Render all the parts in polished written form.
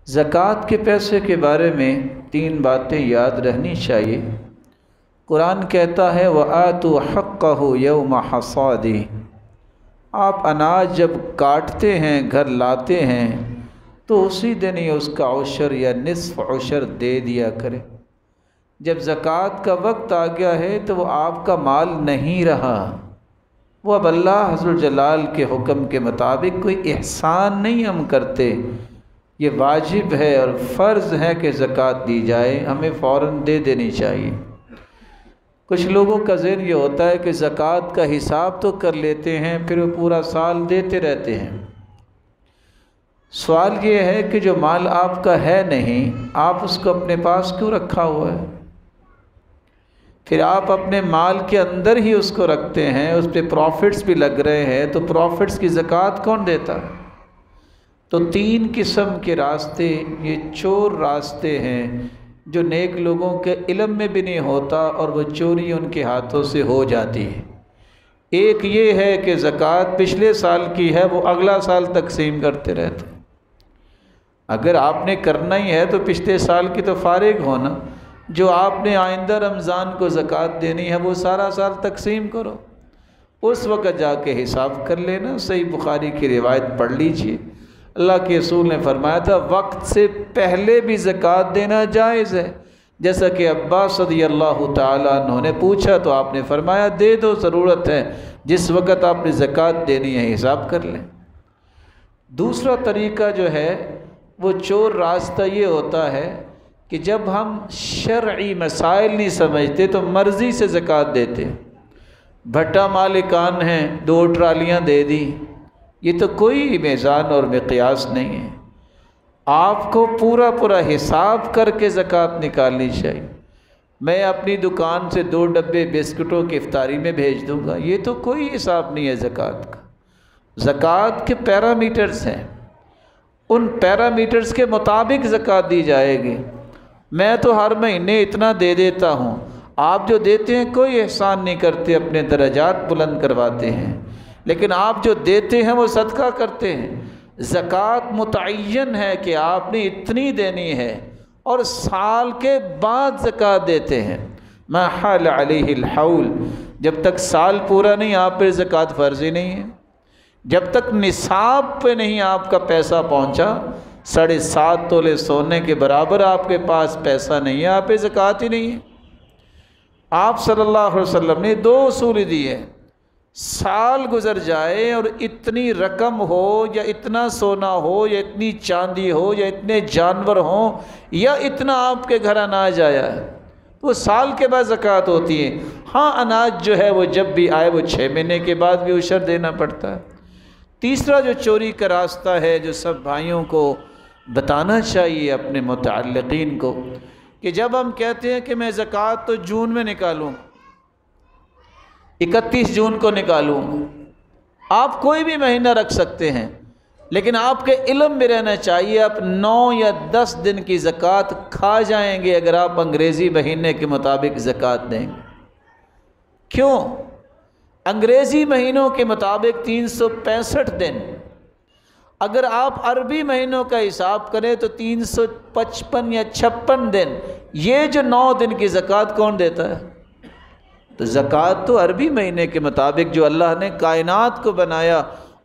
ज़कात के पैसे के बारे में 3 बातें याद रहनी चाहिए। कुरान कहता है वआतु हक़्क़हु यौम हसादी। आप अनाज जब काटते हैं, घर लाते हैं, तो उसी दिन ही उसका उशर या निस्फ़ उशर दे दिया करें। जब ज़कात का वक्त आ गया है तो वो आपका माल नहीं रहा, वो अब अल्लाह हज़्ज़ुल जलाल के हुक्म के मुताबिक कोई एहसान नहीं हम करते। ये वाजिब है और फ़र्ज़ है कि ज़कात दी जाए, हमें फ़ौरन दे देनी चाहिए। कुछ लोगों का ज़हन ये होता है कि ज़कात का हिसाब तो कर लेते हैं, फिर वो पूरा साल देते रहते हैं। सवाल ये है कि जो माल आपका है नहीं, आप उसको अपने पास क्यों रखा हुआ है? फिर आप अपने माल के अंदर ही उसको रखते हैं, उस पर प्रॉफिट्स भी लग रहे हैं, तो प्रॉफिट्स की ज़कात कौन देता है? तो 3 किस्म के रास्ते, ये चोर रास्ते हैं जो नेक लोगों के इल्म में भी नहीं होता और वो चोरी उनके हाथों से हो जाती है। एक ये है कि ज़कात पिछले साल की है, वो अगला साल तकसीम करते रहते हैं। अगर आपने करना ही है तो पिछले साल की तो फारिग होना, जो आपने आइंदा रमज़ान को ज़कात देनी है वो सारा साल तकसीम करो, उस वक़्त जाके हिसाब कर लेना। सही बुखारी की रिवायत पढ़ लीजिए, अल्लाह के रसूल ने फरमाया था वक्त से पहले भी ज़कात देना जायज़ है। जैसा कि अब्बास रज़ियल्लाहु ताला अन्हु ने पूछा तो आपने फरमाया दे दो, ज़रूरत है, जिस वक़्त आपने ज़कात देनी है हिसाब कर लें। दूसरा तरीका जो है वो चोर रास्ता ये होता है कि जब हम शरई मसाइल नहीं समझते तो मर्ज़ी से ज़कात देते। भट्टा मालिकान हैं, 2 ट्रालियाँ दे दी, ये तो कोई मीज़ान और मिक़यास नहीं है। आपको पूरा पूरा हिसाब करके ज़कात निकालनी चाहिए। मैं अपनी दुकान से 2 डब्बे बिस्कुटों की इफ्तारी में भेज दूँगा, ये तो कोई हिसाब नहीं है ज़कात का। ज़कात के पैरामीटर्स हैं, उन पैरामीटर्स के मुताबिक ज़कात दी जाएगी। मैं तो हर महीने इतना दे देता हूँ, आप जो देते हैं कोई एहसान नहीं करते, अपने दर्जात बुलंद करवाते हैं, लेकिन आप जो देते हैं वो सदका करते हैं। ज़कात मुतय्यन है कि आपने इतनी देनी है और साल के बाद ज़कात देते हैं। मा हाल अलैहिल हौल, जब तक साल पूरा नहीं आप पर ज़कात फ़र्ज़ ही नहीं है। जब तक निसाब पे नहीं आपका पैसा पहुंचा, 7.5 तोले सोने के बराबर आपके पास पैसा नहीं है, आप पे ज़कात ही नहीं है। आप सल्लल्लाहु अलैहि वसल्लम ने 2 उसूल दिए, साल गुज़र जाए और इतनी रकम हो या इतना सोना हो या इतनी चांदी हो या इतने जानवर हों या इतना आपके घर अनाज आया है, वो साल के बाद ज़कात होती है। हाँ, अनाज जो है वो जब भी आए वो 6 महीने के बाद भी उशर देना पड़ता है। तीसरा जो चोरी का रास्ता है, जो सब भाइयों को बताना चाहिए अपने मुतअल्लिक़ीन को, कि जब हम कहते हैं कि मैं ज़कात तो जून में निकालूँ, 31 जून को निकालूँ, आप कोई भी महीना रख सकते हैं, लेकिन आपके इल्म में रहना चाहिए आप 9 या 10 दिन की ज़कात खा जाएंगे अगर आप अंग्रेज़ी महीने के मुताबिक ज़कात देंगे। क्यों? अंग्रेज़ी महीनों के मुताबिक 365 दिन, अगर आप अरबी महीनों का हिसाब करें तो 355 या 56 दिन। ये जो 9 दिन की ज़कात कौन देता है? तो ज़कात तो अरबी महीने के मुताबिक जो अल्लाह ने कायनात को बनाया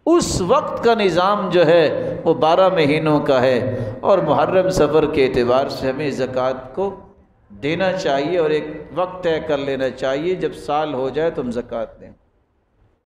उस वक्त का निज़ाम जो है वो 12 महीनों का है, और मुहर्रम सफ़र के एतबार से हमें ज़कात को देना चाहिए और एक वक्त तय कर लेना चाहिए, जब साल हो जाए तो हम ज़कात दें।